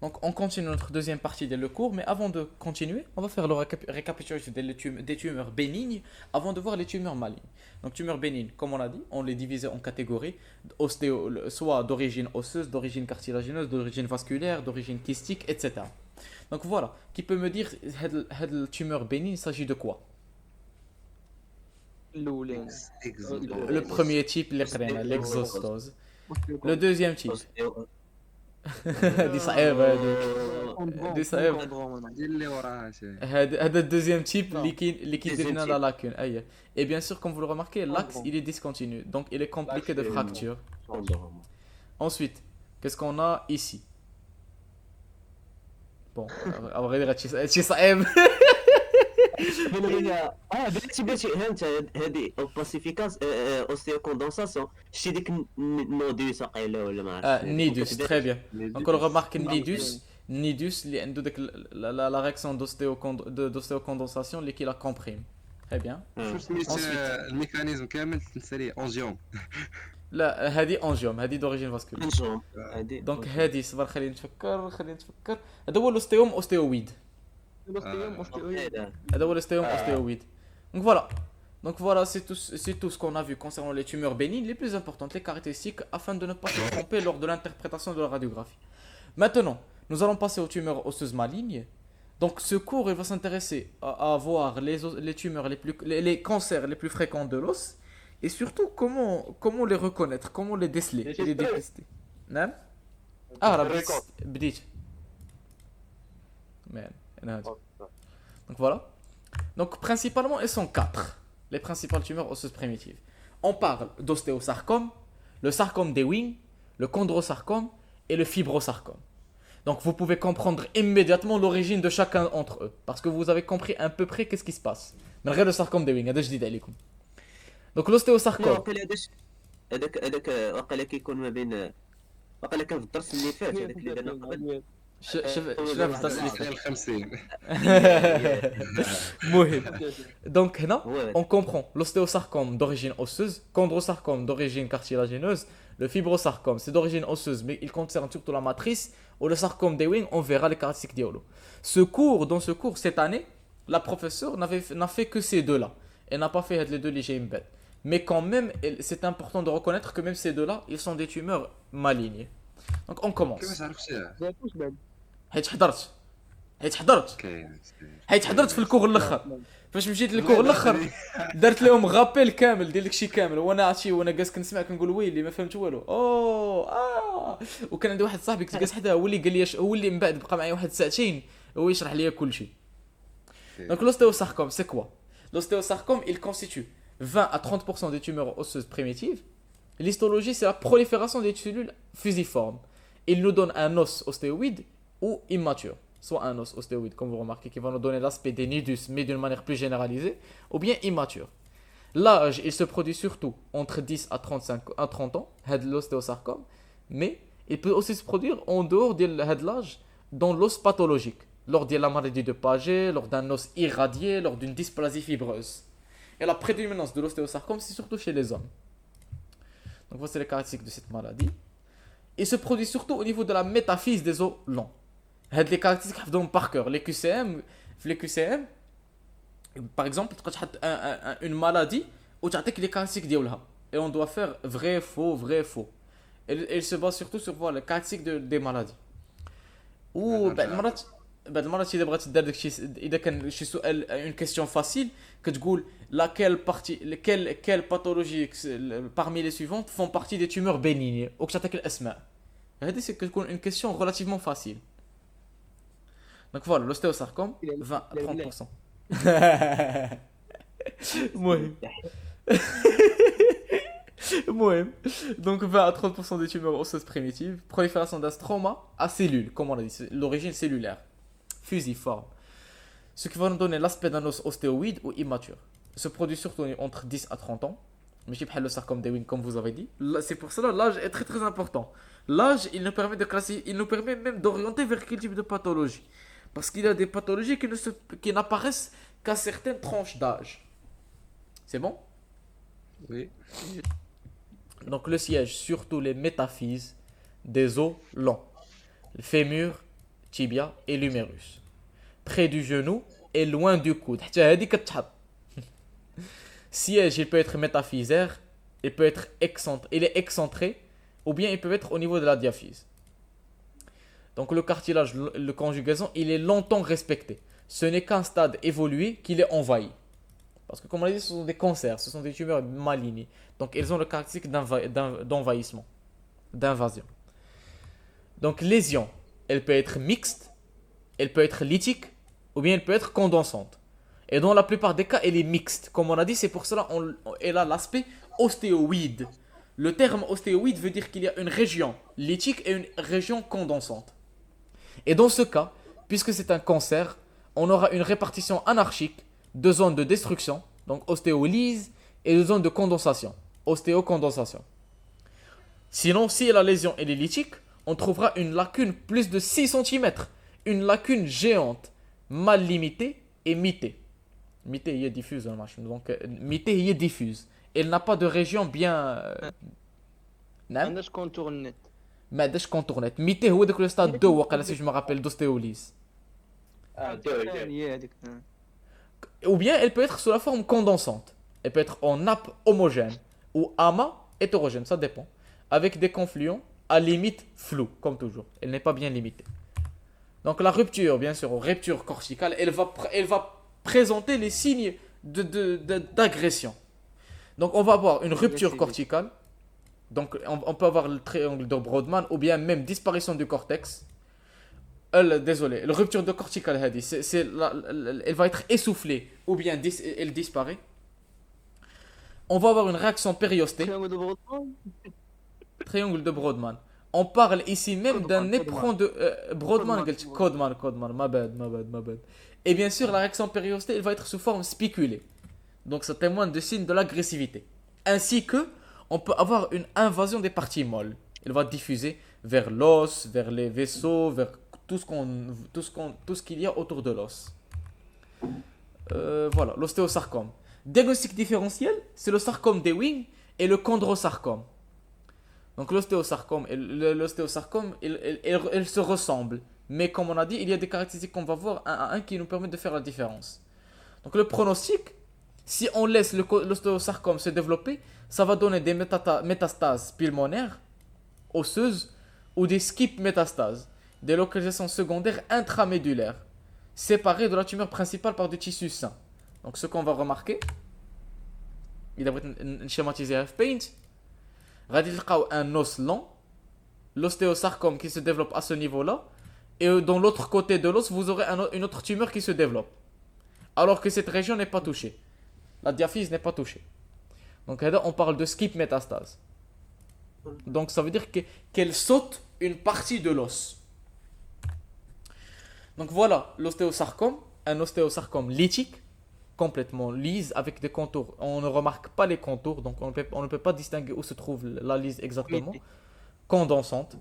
Donc, on continue notre deuxième partie de le cours, mais avant de continuer, on va faire le récapitulatif des tumeurs bénignes avant de voir les tumeurs malignes. Donc, tumeurs bénignes, comme on a dit, on les divisait en catégories, soit d'origine osseuse, d'origine cartilagineuse, d'origine vasculaire, d'origine kystique, etc. Donc voilà, qui peut me dire, cette tumeur bénigne, il s'agit de quoi? الاولاني Le premier type, l'exostose. Le اوستيوكوند deuxiيème type, دي صعيبة هذه. دي صعيبة. كوندروما ديال اللي وراها شي هذا الدeuxième type Non. qui Deuxième devient type. la lacune. Aïe. Et bien sûr, comme vous le remarquez, l'axe bon. il est discontinu, donc il est compliqué de L'axe est fracture. Condom. Ensuite, qu'est-ce qu'on a ici? Bon, à vrai dire, هادشي صعيب. بلاتي فهمت هذه اوباسيفيكاس اوستيوكوندونساسيون شتي ديك النوديوس واقيلا ولا ما عرفتش Nidus, très bien. Donc on remarque Non. nidus, nidus اللي عنده ديك la réaction d'ostéocondensation اللي qui la comprime. Très bien. شو سميت Ensuite. الميكانيزم كامل تنسالي اونجيوم لا هذه انجيوم، هذه d'origine vasculaire. نجوم هذه دونك هذه صبر خلينا نتفكر. هذا هو الاوستيوم اوستيويد. هذا هو الاوستيوم اوستيويد. Donc voilà, c'est tout ce qu'on a vu concernant les tumeurs bénignes les plus importantes, les caractéristiques, afin de ne pas se tromper lors de l'interprétation de la radiographie. Maintenant, nous allons passer aux tumeurs osseuses malignes. Donc ce cours, il va s'intéresser à voir les tumeurs les cancers les plus fréquents de l'os, et surtout comment les reconnaître, comment les déceler, et les dépister. نعم؟ بديت. Man, أنا هادي. Donc voilà. Donc principalement, elles sont quatre. Les principales tumeurs osseuses primitives. On parle d'ostéosarcome, le sarcome d'Ewing, le chondrosarcome et le fibrosarcome. Donc vous pouvez comprendre immédiatement l'origine de chacun d'entre eux. Parce que vous avez compris à peu près qu'est-ce qui se passe. Mais regarde le sarcome d'Ewing, هذا جديد عليكم. Donc l'ostéosarcome. واقيلا هذاك واقيلا كيكون ما بين واقيلا كان في الدرس اللي فات هذاك اللي درنا قبل شوف ديال 50 مهم. Donc هنا هو on comprend l'ostéosarcome d'origine osseuse, chondrosarcome d'origine cartilagineuse, le fibrosarcome c'est d'origine osseuse mais il concerne surtout la matrice, ou le sarcome d'Ewing on verra les caractéristiques diolo. Dans ce cours cette année, la professeure n'a fait que ces deux-là. Elle n'a pas fait les deux les bêtes. Mais quand même, c'est important de reconnaître que même ces deux-là, ils sont des tumeurs malignes. Donc on commence. كيفاش عرفتيها زيتوش بعد حيت حضرت كاين حيت حضرت في الكور الاخر. فاش مشيت للكور الاخر درت لهم غابيل كامل ديال داكشي كامل، وانا جالس كنسمع كنقول ويلي ما فهمت والو. وكان عندي واحد صاحبي كنت جالس حداه هو اللي قال لي هو اللي من بعد بقى معايا واحد ساعتين هو يشرح لي كل شيء. Donc l'ostéosarcome, c'est quoi? L'ostéosarcome, il constitue 20 à 30% des tumeurs osseuses primitives. L'histologie, c'est la prolifération des cellules fusiformes. Il nous donne un os ostéoïde ou immature. Soit un os ostéoïde, comme vous remarquez, qui va nous donner l'aspect des nidus, mais d'une manière plus généralisée, ou bien immature. L'âge, il se produit surtout entre 10 à 30 ans, l'ostéosarcome, mais il peut aussi se produire en dehors de l'âge dans l'os pathologique, lors de la maladie de Paget, lors d'un os irradié, lors d'une dysplasie fibreuse. Et la prédominance de l'ostéosarcome, c'est surtout chez les hommes. Donc voici les caractéristiques de cette maladie. Il se produit surtout au niveau de la métaphyse des os longs. Les caractéristiques حفظهم par cœur. Les QCM, par exemple, tu as une maladie où tu as les caractéristiques ديالها. Et on doit faire vrai, faux. Elle se base surtout sur les caractéristiques des maladies. Ou بعد المرات اذا بغيت دير داكشي اذا كان شي سؤال اون كيسيون فاسيل كتقول quelle pathologie parmi les suivantes font partie des tumeurs bénignes وكتعطيك الاسماء. هذه كتكون une question relativement facile. Donc voilà, l'ostéosarcome 20 à 30%. المهم donc 20 à 30% des tumeurs osseuses primitives, prolifération d'un stroma à cellules, comme on l'a dit, l'origine cellulaire, fusiforme, ce qui va nous donner l'aspect d'un os ostéoïde ou immature. Se produit surtout entre 10 à 30 ans, mais je le sarcome d'Ewing comme vous avez dit. C'est pour cela l'âge est très très important. L'âge, il nous permet de classer, il nous permet même d'orienter vers quel type de pathologie, parce qu'il y a des pathologies qui n'apparaissent qu'à certaines tranches d'âge. C'est bon? Oui. Donc le siège, surtout les métaphyses des os longs, le fémur tibia et l'humérus. Près du genou et loin du coude. حتى هذه كتحط. Siège, il peut être métaphysaire, il est excentré, ou bien il peut être au niveau de la diaphyse. Donc le cartilage, le conjugaison, il est longtemps respecté. Ce n'est qu'un stade évolué qu'il est envahi. Parce que comme on l'a dit, ce sont des cancers, ce sont des tumeurs malignes. Donc elles ont le caractéristique d'envahissement, d'invasion. Donc lésion, elle peut être mixte, elle peut être lytique, ou bien elle peut être condensante. Et dans la plupart des cas, elle est mixte. Comme on a dit, c'est pour cela qu'elle a l'aspect ostéoïde. Le terme ostéoïde veut dire qu'il y a une région lytique et une région condensante. Et dans ce cas, puisque c'est un cancer, on aura une répartition anarchique de zones de destruction, donc ostéolyse, et de zones de condensation, ostéocondensation. Sinon, si la lésion est lytique, on trouvera une lacune plus de 6 cm, une lacune géante, mal limitée et mitée. Mitée, il est diffuse, donc mitée, il est diffuse. Elle n'a pas de région bien. ما عندهاش كونتور نت. ما عندهاش كونتورنيت. ميتي هو داك لو ستاد 2 وقيلا سي جو مابيل دوستيوليز. هي هذيك. Ou bien elle peut être sous la forme condensante. Elle peut être en nappe homogène ou amas hétérogène, ça dépend. Avec des confluents à limite floue, comme toujours. Elle n'est pas bien limitée. Donc la rupture, bien sûr, rupture corticale, elle va présenter les signes d'agression. Donc on va avoir une rupture corticale. Donc on peut avoir le triangle de Brodmann ou bien même disparition du cortex. Désolé, la rupture de corticale, elle va être essoufflée ou bien elle disparaît. On va avoir une réaction périostée. Triangle de Brodmann. On parle ici même d'un éperon de Brodmann, Codman, ma bad. Et bien sûr, la réaction périostée, elle va être sous forme spiculée. Donc ça témoigne de signes de l'agressivité. Ainsi que, on peut avoir une invasion des parties molles. Elle va diffuser vers l'os, vers les vaisseaux, vers tout ce qu'il y a autour de l'os. Voilà, l'ostéosarcome. Diagnostic différentiel, c'est le sarcome d'Ewing et le chondrosarcome. Donc l'ostéosarcome, elles se ressemblent. Mais comme on a dit, il y a des caractéristiques qu'on va voir un à un qui nous permettent de faire la différence. Donc le pronostic, si on laisse l'ostéosarcome se développer, ça va donner des métastases pulmonaires, osseuses, ou des skip métastases, des localisations secondaires intramédulaires, séparées de la tumeur principale par des tissus sains. Donc ce qu'on va remarquer, il va être schématisé avec Paint, un os lent, l'ostéosarcome qui se développe à ce niveau-là, et dans l'autre côté de l'os, vous aurez une autre tumeur qui se développe. Alors que cette région n'est pas touchée. La diaphyse n'est pas touchée. Donc là, on parle de skip métastase. Donc ça veut dire qu'elle saute une partie de l'os. Donc voilà, l'ostéosarcome, un ostéosarcome lithique, complètement lisse, avec des contours. On ne remarque pas les contours, donc on ne peut pas distinguer où se trouve la lisse exactement. Condensante,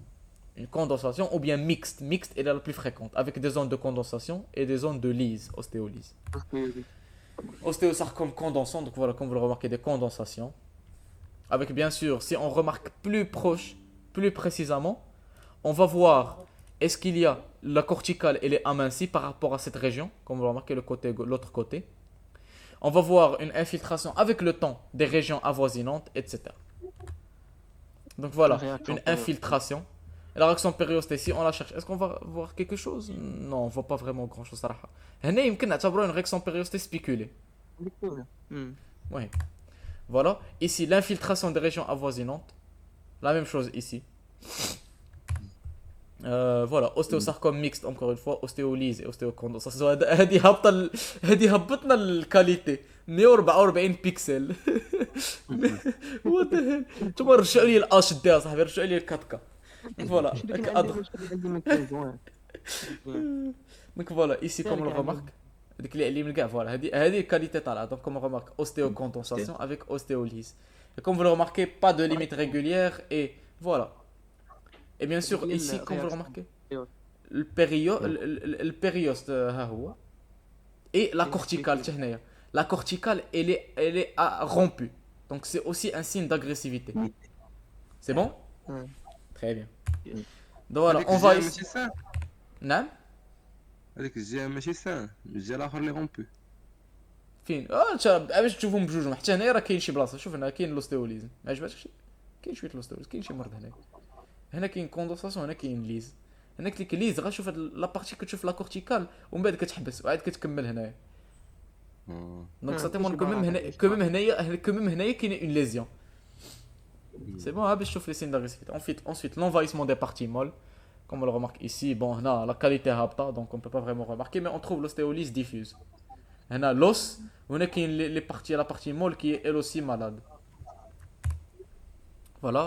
une condensation, ou bien mixte. Mixte est la plus fréquente, avec des zones de condensation et des zones de lisse, ostéolyse. Ostéosarcome condensant, donc voilà, comme vous le remarquez, des condensations. Avec bien sûr, si on remarque plus proche, plus précisément, on va voir est-ce qu'il y a la corticale, elle est amincie par rapport à cette région, comme vous le remarquez l'autre côté. On va voir une infiltration avec le temps des régions avoisinantes, etc. Donc voilà, une infiltration. Et la réaction périostée, si on la cherche, est-ce qu'on va voir quelque chose? Non, on ne voit pas vraiment grand-chose. هنا يمكن نعتبرها une réaction périostée spéculée. Oui. Voilà. Ici, l'infiltration des régions avoisinantes. La même chose ici. Voilà, ostéosarcome mixte, encore une fois, ostéolyse et ostéocondensation. هذه هبطنا الكاليتي 144 بيكسل. What the hell. ثم رجعوا لي الاش دي صاحبي، رجعوا لي الكاتكا. Voilà. Donc voilà, ici comme on le remarque, voilà, هذه qualité طالعه. Donc comme on remarque, ostéocondensation avec ostéolyse. Et comme vous le remarquez, pas de limite régulière et voilà. Et bien sûr ici comme vous le remarquez, le périoste ها هو et la corticale تهنايا. La corticale elle est rompue. Donc c'est aussi un signe d'agressivité. C'est bon? Très bien. Donc voilà, on va ici. C'est ça. Non? هذيك الجهه ماشي سان، الجهه الاخر اللي رومبو. فين انت باش تشوفهم بجوج، حتى هنايا راه كاين شي بلاصه. شوف هنا كاين لوستيوليزم، ما عجباتكش؟ كاين شويه لوستيوليزم، كاين شي مرض هنا. هنا كاين كوندونساسيون، هنا كاين ليز. هناك ديك ليز غتشوف هاد لا بارتي كتشوف لا كورتيكال ومن بعد كتحبس وعاد كتكمل هنايا. دونك سا témoigne que même هنا que même هنايا كاين اون ليزيون. C'est bon, hein, je trouve les signes d'agressivité. Ensuite, l'envahissement des parties molles, comme on le remarque ici. Bon, là, la qualité est habta, donc on ne peut pas vraiment remarquer, mais on trouve l'ostéolyse diffuse. On a l'os, on a la partie molle qui est elle aussi malade. Voilà,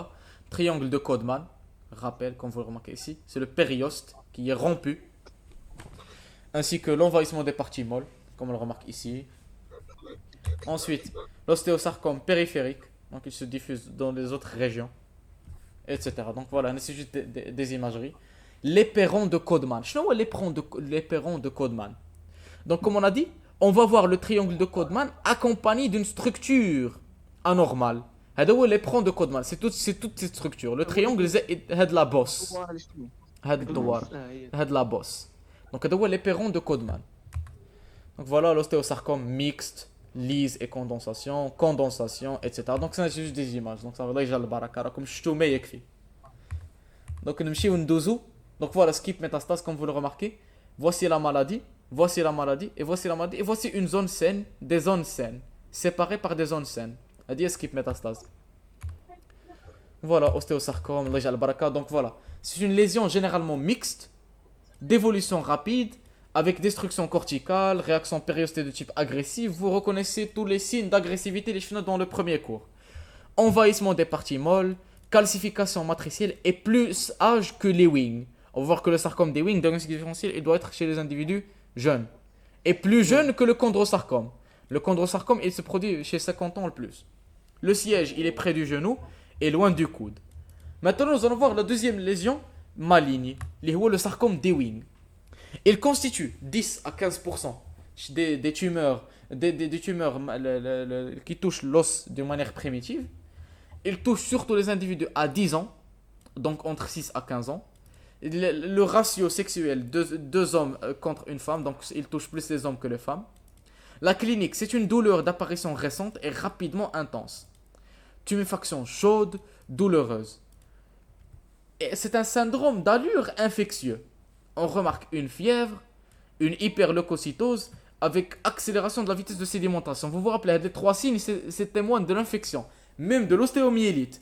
triangle de Codman, rappel, comme vous le remarquez ici, c'est le périoste qui est rompu, ainsi que l'envahissement des parties molles, comme on le remarque ici. Ensuite, l'ostéosarcome périphérique. Donc il se diffuse dans les autres régions, etc. Donc voilà, c'est juste des imageries. L'éperon de Codman. Je sais pas l'éperon de Codman. Donc comme on a dit, on va voir le triangle de Codman accompagné d'une structure anormale. هذا هو l'éperon de Codman. C'est toute cette structure. Le triangle c'est la bosse. هذا الدوار. هذا la bosse. Donc هذا هو l'éperon de Codman. Donc voilà l'ostéosarcome mixte. Lise et condensation, etc. Donc c'est juste des images. Donc ça va déjà le barakara comme je te mets donc nous ندوزو. Donc voilà, skip métastase comme vous le remarquez. Voici la maladie, voici la maladie et voici la maladie et voici une zone saine, des zones saines séparées par des zones saines. A dit skip métastase. Voilà, ostéosarcome, déjà le baraka. Donc voilà, c'est une lésion généralement mixte, d'évolution rapide, avec destruction corticale, réaction périostée de type agressif. Vous reconnaissez tous les signes d'agressivité les chenilles dans le premier cours. Envahissement des parties molles, calcification matricielle et plus âge que les wings. On va voir que le sarcome des wings, diagnostic différentiel, il doit être chez les individus jeunes. Et plus jeune que le chondrosarcome. Le chondrosarcome, il se produit chez 50 ans le plus. Le siège, il est près du genou et loin du coude. Maintenant, nous allons voir la deuxième lésion maligne, le sarcome des wings. Il constitue 10 à 15% des tumeurs, des tumeurs qui touchent l'os de manière primitive. Il touche surtout les individus à 10 ans, donc entre 6 à 15 ans. Le ratio sexuel, deux hommes contre une femme, donc il touche plus les hommes que les femmes. La clinique, c'est une douleur d'apparition récente et rapidement intense. Tuméfaction chaude, douloureuse. Et c'est un syndrome d'allure infectieux. On remarque une fièvre, une hyperleucocytose avec accélération de la vitesse de sédimentation. Vous vous rappelez, les trois signes, c'est témoin de l'infection, même de l'ostéomyélite.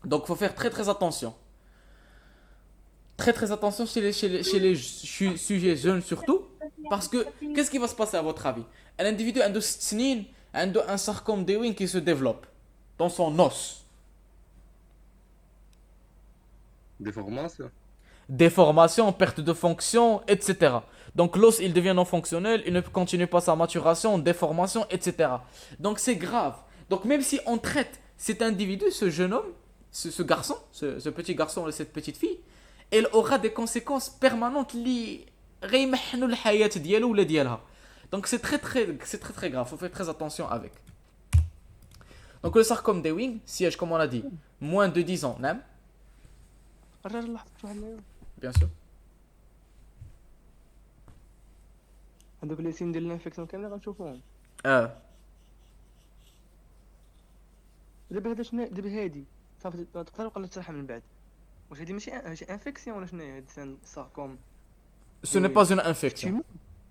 Donc il faut faire très très attention. Très très attention chez les sujets jeunes surtout. Parce que, qu'est-ce qui va se passer à votre avis? Un individu a un sarcome d'Ewing qui se développe dans son os. Déformation, perte de fonction, etc. Donc l'os il devient non fonctionnel, il ne continue pas sa maturation, déformation, etc. Donc c'est grave. Donc même si on traite cet individu, ce jeune homme, ce garçon, ce petit garçon et cette petite fille, elle aura des conséquences permanentes liées. Donc c'est très grave, il faut faire très attention avec. Donc le sarcome d'Ewing siège comme on l'a dit, moins de 10 ans, non? Bien sûr. هذوك لي سين ديال الانفيكسيون كاملين غنشوفوهم. دابا هذا شنو دابا هادي صافي تقدر ولا تشرحها من بعد. واش هادي ماشي انفيكسيون ولا شنو هي هاد الساركوم؟ Ce n'est pas une infection.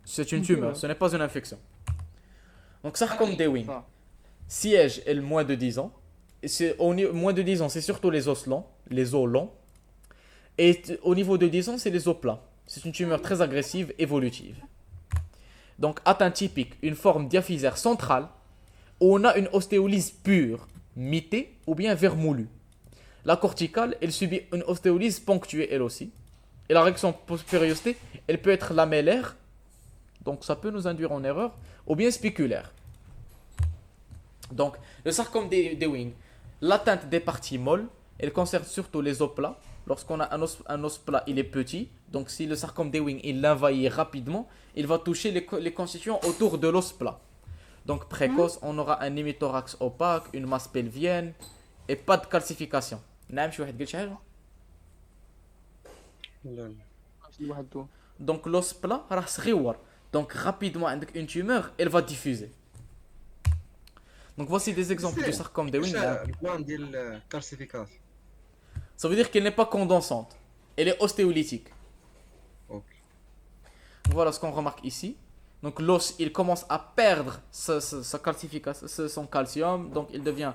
C'est une tumeur, ce n'est pas une infection. Donc sarcome d'Ewing siège est le moins de 10 ans. Et moins de 10 ans, c'est surtout les os longs. Et au niveau de 10 ans, c'est les os plats. C'est une tumeur très agressive, évolutive. Donc, atteinte typique, une forme diaphysaire centrale, où on a une ostéolyse pure, mitée ou bien vermoulue. La corticale, elle subit une ostéolyse ponctuée elle aussi. Et la réaction périostée, elle peut être lamellaire, donc ça peut nous induire en erreur, ou bien spiculaire. Donc, le sarcome d'Ewing, l'atteinte des parties molles, elle concerne surtout les os plats. Lorsqu'on a un os plat, il est petit. Donc, si le sarcome d'Ewing, il l'envahit rapidement, il va toucher les constituants autour de l'os plat. Donc, précoce, on aura un hémithorax opaque, une masse pelvienne et pas de calcification. نعم شي واحد قال شي حاجة؟ donc l'os plat راح صغيور. Donc rapidement عندك une tumeur, elle va diffuser. Donc voici des exemples du sarcome de Ewing. البلان ديال الكالسيفيكاسيون. Ça veut dire qu'elle n'est pas condensante. Elle est ostéolytique. اوكي. Voilà ce qu'on remarque ici. Donc l'os, il commence à perdre sa calcification, son calcium. Donc il devient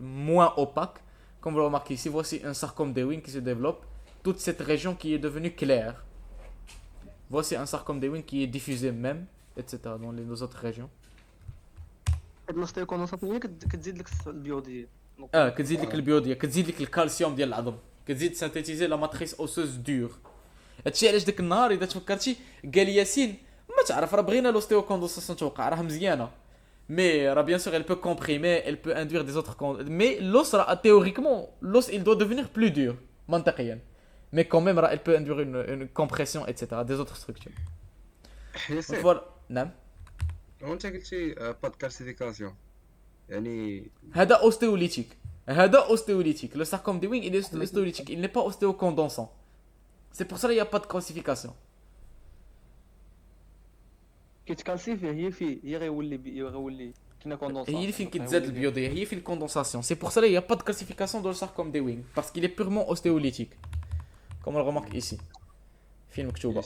moins opaque. Comme vous le remarquez ici, voici un sarcome d'Ewing qui se développe. Toute cette région qui est devenue claire. Voici un sarcome d'Ewing qui est diffusé même, etc. dans les autres régions. هاد الاستيكوندونسات هي كتزيد لك البيوضيه. كتزيد لك البيوديا، كتزيد لك الكالسيوم ديال العظم، كتزيد سانتيتيزي لا ماتريس اوسوز دور. هادشي علاش داك النهار اذا تفكرتي قال ياسين ما تعرف راه بغينا l'ostéocondentation توقع راه مزيانه. Mais bien sûr elle peut comprimer, elle peut induire des autres mais l'os théoriquement l'os il doit devenir plus dur منطقيا. Mais quand même elle peut induire une compression etc. des autres structures. Donc voilà. نعم. وانت قلتي با كالسيفيكاسيون يعني هذا ostéolytique. هذا ostéolytique. Le sarcome d'Ewing il est ostéolytique, il n'est pas ostéocondensant. C'est pour ça qu'il n'y a pas de calcification. كيتكالسيفي هي غيولي كاينه كوندونسات. هي اللي فين كتزاد البيوضيه، هي في الكوندensation. C'est pour ça qu'il n'y a pas de calcification dans le sarcome d'Ewing parce qu'il est purement ostéolytique. Comme on le remarque ici. فين مكتوبه.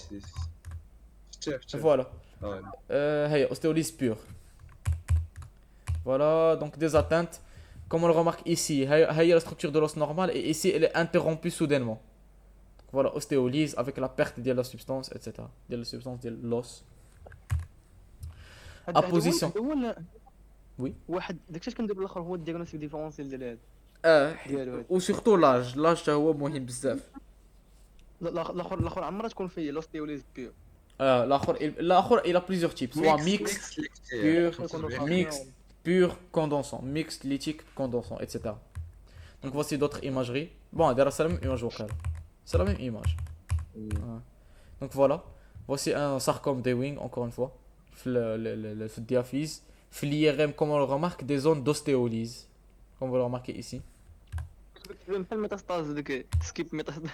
شتي Voilà. هي ostéolyse pure. Voilà, donc des atteintes. Comme on le remarque ici, il y a la structure de l'os normale et ici elle est interrompue soudainement. Donc voilà, ostéolyse avec la perte de la substance, etc. De la substance de l'os. Apposition. Oui. واحد داكشي اش كنديروا الاخر هو الدياغنوستيك ديفرونسيال ديال هذا ديالو هذا. وسورتو لاج حتى هو مهم بزاف. الاخر عمرها تكون فيه لوستيوليز بيور. L'akhor il a plusieurs types, soit mixte, pur, condensant, mixte, lithique, condensant, etc. Donc voici d'autres imageries. Bon, derrière c'est la même image vocale. C'est la même image. Ouais. Donc voilà. Voici un sarcome d'Ewing, encore une fois. Le diaphyse. L'IRM, comme on le remarque, des zones d'ostéolyse. Comme vous le remarquez ici. بحال ميتاستاز ديك سكيب ميتاستاز.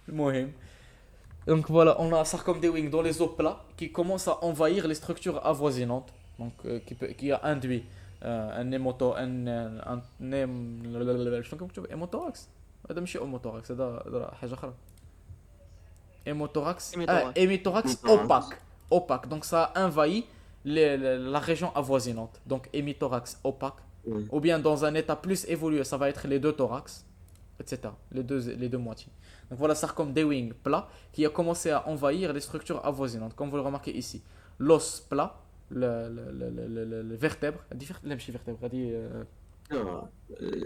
المهم. Donc voilà, on a un sarcome d'Ewing dans les os plats qui commence à envahir les structures avoisinantes, donc qui a induit un hémothorax. هذا ماشي hémothorax, هذا حاجة أخرى. Hémothorax opaque. Donc ça a envahi la région avoisinante. Donc hémothorax opaque. Ou bien dans un état plus évolué, ça va être les deux thorax, etc. Les deux moitiés. Donc voilà, sarcome d'Ewing plat qui a commencé à envahir les structures avoisinantes, comme vous le remarquez ici. L'os plat, le vertèbre, vertèbre,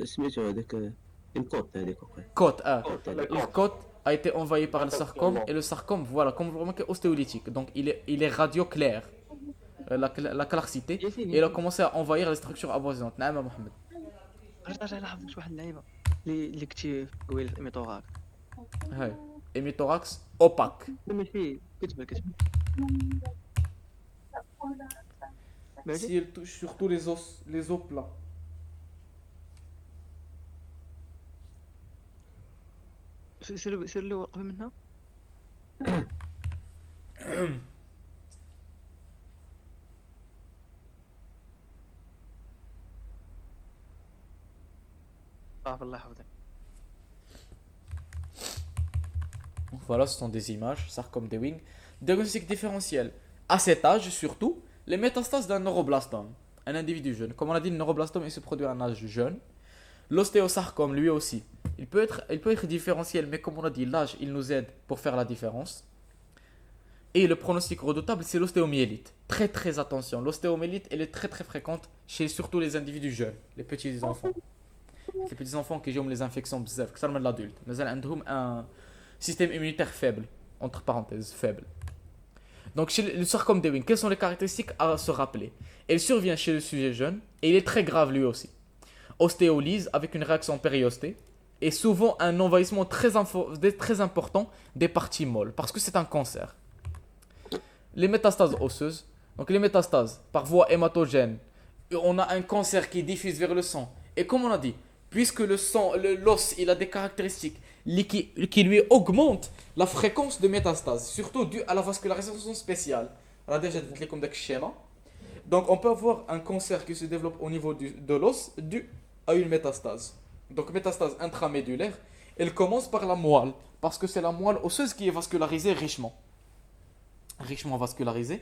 سميتو هذاك الكوت هذيك côte, la côte a été envahie par le sarcome et le sarcome, voilà, comme vous le remarquez, ostéolytique. Donc il est radio-clair, la clarcité, et il a commencé à envahir les structures avoisinantes. نعم محمد. رجع لاحظت واحد اللعيبه اللي كنتي قويل في ميتوغاك. هاي hémothorax opaque. ماشي كتبان Si elle touche surtout les os plats. سير اللي قبل منها. الله يحفظك. Voilà, ce sont des images, sarcome d'Ewing. Diagnostic différentiel. À cet âge, surtout, les métastases d'un neuroblastome. Un individu jeune. Comme on a dit, le neuroblastome il se produit à un âge jeune. L'ostéosarcome, lui aussi, il peut être différentiel, mais comme on a dit, l'âge, il nous aide pour faire la différence. Et le pronostic redoutable, c'est l'ostéomyélite. Très très attention, l'ostéomyélite, elle est très très fréquente chez surtout les individus jeunes, les petits enfants. Les petits enfants qui ont les infections bzaf, que ça de l'adulte. Mais ils ont un système immunitaire faible, entre parenthèses, faible. Donc chez le sarcome d'Ewing, quelles sont les caractéristiques à se rappeler? Elle survient chez le sujet jeune et il est très grave lui aussi. Ostéolyse avec une réaction périostée et souvent un envahissement très important des parties molles parce que c'est un cancer. Les métastases osseuses, donc les métastases par voie hématogène, on a un cancer qui diffuse vers le sang. Et comme on a dit, puisque l'os il a des caractéristiques qui lui augmente la fréquence de métastase, surtout dû à la vascularisation spéciale. On a déjà dit comme des schémas. Donc on peut avoir un cancer qui se développe au niveau de l'os dû à une métastase. Donc métastase intramédulaire, elle commence par la moelle, parce que c'est la moelle osseuse qui est vascularisée richement vascularisée.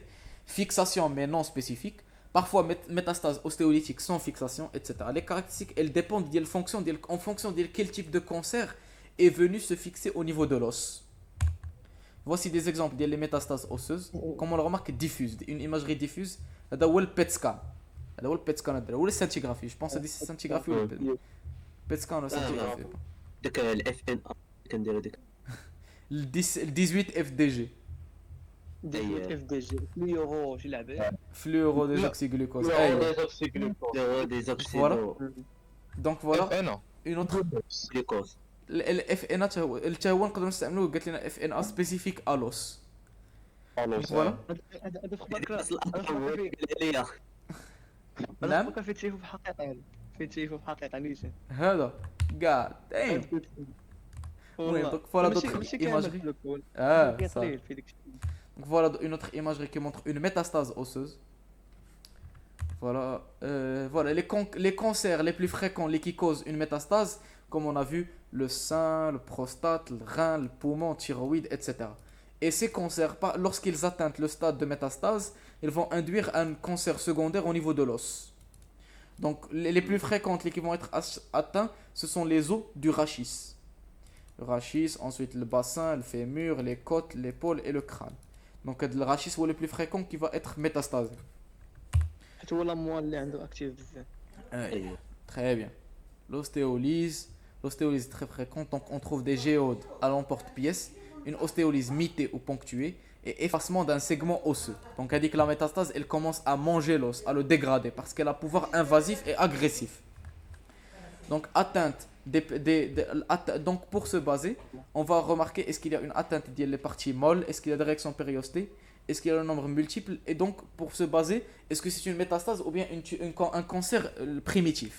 Fixation mais non spécifique. Parfois métastase ostéolytique sans fixation, etc. Les caractéristiques, elles dépendent en fonction de quel type de cancer est venu se fixer au niveau de l'os. Voici des exemples des métastases osseuses, comme on le remarque, diffuses, une imagerie diffuse. هذا هو البيت سكان هذا هو البيت سكان هذا هو السنتيغرافي جو بونس هذه السنتيغرافي ولا البيت سكان ولا السنتيغرافي ديك الاف ان كنديرو ديك ال 18 اف دي جي اف دي جي فليورو شي لعبه فلورو ديزوكسي جلوكوز لا ايوه ديرو ديزوكسيدو دونك فوالا انا اون اوتر جلوكوز الاف ان حتى هو نقدروا نستعملوه قالت لنا اف ان ا سبيسيفيك الوس فوالا هذا في بس بالك نعم هذا في تشيفو في حقيقه في تشيفو في حقيقه نيشان هذا كاع دايم المهم دونك فوالا دوطخ ايماجري صح Donc voilà une autre imagerie qui montre une métastase osseuse. Voilà les cancers les plus fréquents, les qui causent une métastase, comme on a vu, le sein, le prostate, le rein, le poumon, thyroïde, etc. Et ces cancers, lorsqu'ils atteignent le stade de métastase, ils vont induire un cancer secondaire au niveau de l'os. Donc les plus fréquentes, les qui vont être atteints, ce sont les os du rachis. Le rachis, ensuite le bassin, le fémur, les côtes, l'épaule et le crâne. Donc le rachis est le plus fréquent qui va être métastasé. حتى هو لا موال اللي عنده اكتيف بزاف Très bien. L'ostéolyse est très fréquente, donc on trouve des géodes à l'emporte-pièce, une ostéolyse mitée ou ponctuée et effacement d'un segment osseux. Donc elle dit que la métastase, elle commence à manger l'os, à le dégrader parce qu'elle a un pouvoir invasif et agressif. Donc atteinte donc pour se baser, on va remarquer est-ce qu'il y a une atteinte des parties molles, est-ce qu'il y a des réactions périostées, est-ce qu'il y a un nombre multiple, et donc pour se baser, est-ce que c'est une métastase ou bien un cancer primitif.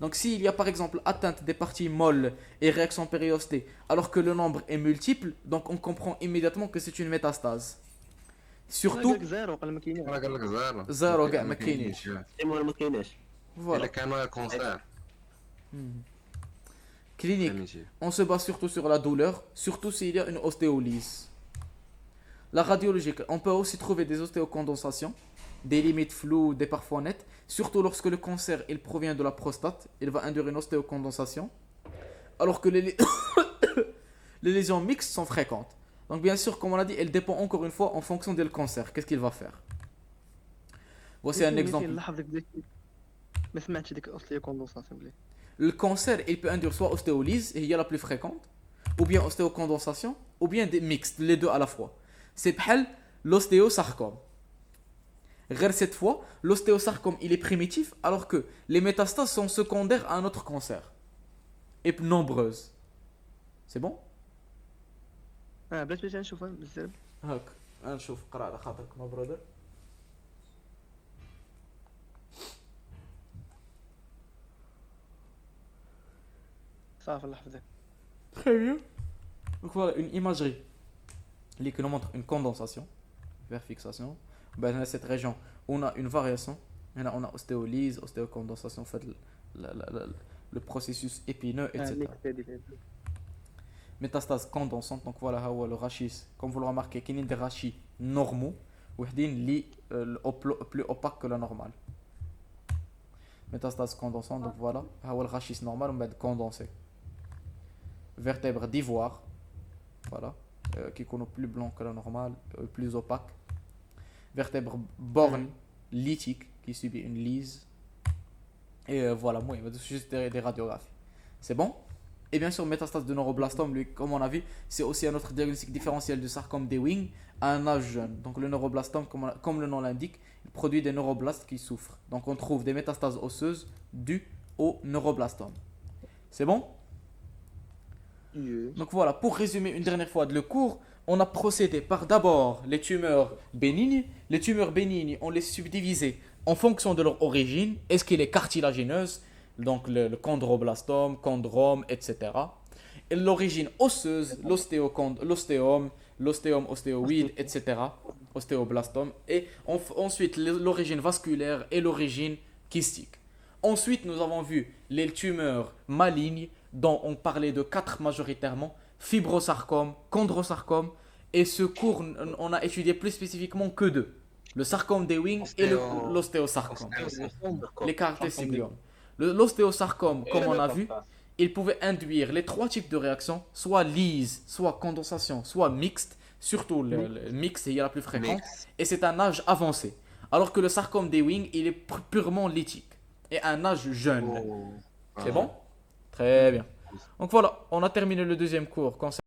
Donc s'il y a par exemple atteinte des parties molles et réaction périostée alors que le nombre est multiple, donc on comprend immédiatement que c'est une métastase. Surtout زيرو قال ما كاينين انا قال لك زيرو زيرو كاع ما كاينينش. ما كايناش الا Voilà. كان كونسير Clinique. فهمتي On se base surtout sur la douleur, surtout s'il y a une ostéolyse. La radiologique, on peut aussi trouver des ostéocondensations, des limites floues, des parfois nettes, surtout lorsque le cancer il provient de la prostate, il va induire une ostéocondensation, alors que les lésions mixtes sont fréquentes. Donc bien sûr, comme on l'a dit, elle dépend encore une fois en fonction du cancer, qu'est-ce qu'il va faire. Voici un exemple. نلاحظ ديك ما سمعتش ديك الاوستيوكوندونساسيون بلي Le cancer, il peut induire soit ostéolyse, et il y a la plus fréquente, ou bien ostéocondensation, ou bien des mixtes, les deux à la fois. C'est bhal l'ostéosarcome. Cette fois, l'ostéosarcome, il est primitif, alors que les métastases sont secondaires à un autre cancer. Et nombreuses. C'est bon? بلاش نشوفها بزاف هاك نشوف قرا على خاطرك ما برودر. صافي الله يحفظك Très bien. Donc voilà une imagerie qui nous montre une condensation vers fixation. Ben, dans cette région, on a une variation. Là, on a ostéolyse, ostéocondensation, fait le processus épineux, etc. Métastase condensante, donc voilà le rachis. Comme vous le remarquez, il y a des rachis normaux ou des plus opaques que la normale. Métastase condensante, donc voilà le rachis normal, on va condensé. Vertèbre d'ivoire, voilà, qui est plus blanc que la normale, plus opaque. Vertèbre borne lithique qui subit une lyse. Et voilà, moi, il va juste des radiographies. C'est bon? Et bien sûr, métastase de neuroblastome, lui, comme on a vu, c'est aussi un autre diagnostic différentiel du sarcome d'Ewing à un âge jeune. Donc le neuroblastome, comme le nom l'indique, il produit des neuroblastes qui souffrent. Donc on trouve des métastases osseuses dues au neuroblastome. C'est bon? Donc voilà, pour résumer une dernière fois le cours, on a procédé par d'abord les tumeurs bénignes. Les tumeurs bénignes, on les subdivisait en fonction de leur origine. Est-ce qu'elle est cartilagineuse? Donc le chondroblastome, chondrome, etc. et l'origine osseuse, l'ostéome, l'ostéome ostéoïde, etc. Ostéoblastome. Et ensuite, l'origine vasculaire et l'origine kystique. Ensuite, nous avons vu les tumeurs malignes, dont on parlait de 4 majoritairement, fibrosarcome, chondrosarcome, et ce cours, on a étudié plus spécifiquement que 2. Le sarcome d'Ewing et l'ostéosarcome. Les caractéristiques. L'ostéosarcome, comme on a vu, il pouvait induire les 3 types de réactions, soit lise, soit condensation, soit mixte, surtout le mixte est la plus fréquente, et c'est un âge avancé. Alors que le sarcome d'Ewing, il est purement lithique, et un âge jeune. C'est bon? Très bien. Donc voilà, on a terminé le deuxième cours concernant